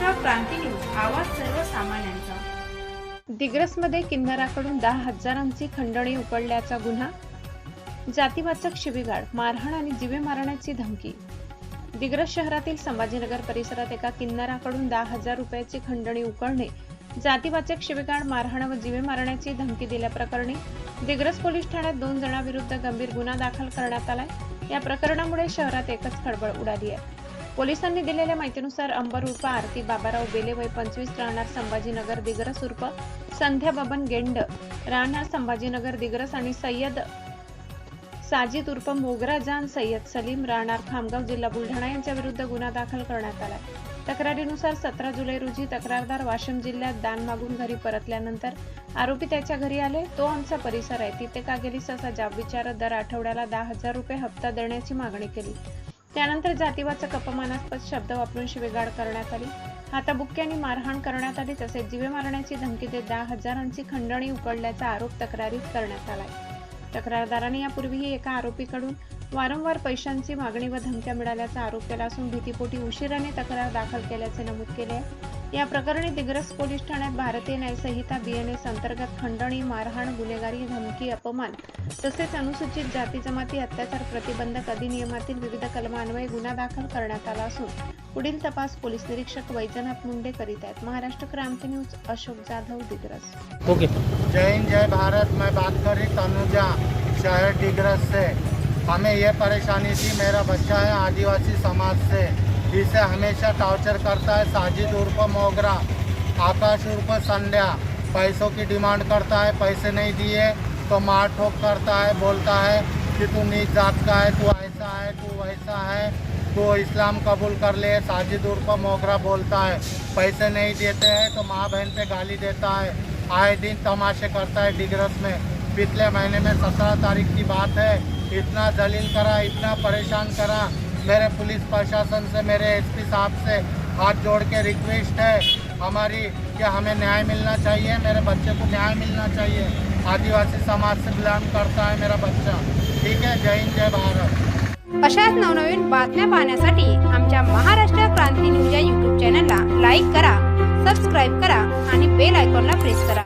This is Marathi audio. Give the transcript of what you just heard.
महाराष्ट्र क्रांती न्यूज, आवाज सर्वसामान्यांचा। दिग्रसमध्ये किन्नराकडून 10,000ची खंडणी उकळल्याचा गुन्हा, जातीवाचक शिवीगाळ, मारहाण आणि जीवे मारण्याची धमकी। दिग्रस शहरातील संभाजीनगर परिसरात एका किन्नराकडून 10,000 रुपयाची खंडणी उकळणे, जातीवाचक शिवीगाळ, मारहाण व जीवे मारण्याची धमकी दिल्याप्रकरणी दिग्रस पोलीस ठाण्यात 2 जणांविरुद्ध गंभीर गुन्हा दाखल करण्यात आलाय। या प्रकरणामुळे शहरात एकच खळबळ उडाली आहे। पोलिसांनी दिलेल्या माहितीनुसार अंबर उर्फ आरती बाबाराव बेले वय 25 राहणार संभाजीनगर दिग्रस उर्फ संध्या बबन गेंड राहणार संभाजीनगर दिग्रस आणि सय्यद साजिद उर्फ मोगरा जान सय्यद सलीम राहणार खामगाव जिल्हा बुलढाणा यांच्या विरुद्ध गुन्हा दाखल करण्यात आला। तक्रारीनुसार 17 जुलै रोजी तक्रारदार वाशिम जिल्ह्यात दान मागून घरी परतल्यानंतर आरोपी त्याच्या घरी आले। तो आमचा परिसर आहे, तिथे का गेलीस असा जाब विचारत दर आठवड्याला 10,000 रुपये हप्ता देण्याची मागणी केली। त्यानंतर जातीवाचक अपमानास्पद शब्द वापरून शिवीगाळ करण्यात आली, हाताबुक्की आणि मारहाण करण्यात आली, तसेच जीवे मारण्याची धमकी देत 10,000ची खंडणी उकळल्याचा आरोप तक्रारीत करण्यात आलाय। तक्रारदाराने यापूर्वीही एका आरोपीकडून वारंवार पैशांची मागणी व धमक्या मिळाल्याचा आरोप केला असून भीतीपोटी उशिराने तक्रार दाखल केल्याचे नमूद केले आहे। या प्रकरणी दिग्रस पोलीस ठाण्यात भारतीय न्याय संहिता BNS अंतर्गत खंडणी, मारहाण, गुन्हेगारी, धमकी, अपमान तसेच अनुसूचित जाती जमाती अत्याचार प्रतिबंधक अधिनियमातील विविध कलमान्वये गुन्हा दाखल करण्यात आला असून पुढील तपास पोलीस निरीक्षक वैजनाथ मुंडे करीत आहेत। महाराष्ट्र क्रांती न्यूज, अशोक जाधव, दिग्रस। ओके। जय हिंद, जय भारत। मैं बात कर रही तनुजा, शहर दिग्रस से। हमें ये परेशानी थी, मेरा बच्चा है आदिवासी समाज से, इसे हमेशा टॉर्चर करता है साजिद उर्फ मोगरा, आकाश उर्फ संध्या। पैसों की डिमांड करता है, पैसे नहीं दिए तो मार ठोक करता है, बोलता है कि तू नीच जात का है, तू ऐसा है, तू वैसा है, तो इस्लाम कबूल कर ले। साजिद उर्फ मोगरा बोलता है, पैसे नहीं देते हैं तो माँ बहन पे गाली देता है, आए दिन तमाशे करता है दिग्रस में। पिछले महीने में 17 तारीख की बात है, इतना जलील करा, इतना परेशान करा। मेरे पुलिस प्रशासन से, मेरे SP साहब से हाथ जोड़ के रिक्वेस्ट है हमारी कि हमें न्याय मिलना चाहिए, मेरे बच्चे को न्याय मिलना चाहिए। आदिवासी समाज से बिलोंग करता है मेरा बच्चा। ठीक है, जय हिंद, जय भारत। अशाच नवनवीन बातम्या पाहण्यासाठी आमच्या महाराष्ट्र क्रांती न्यूज या YouTube चॅनलला लाईक करा, सबस्क्राईब करा आणि बेल आयकॉनला प्रेस करा।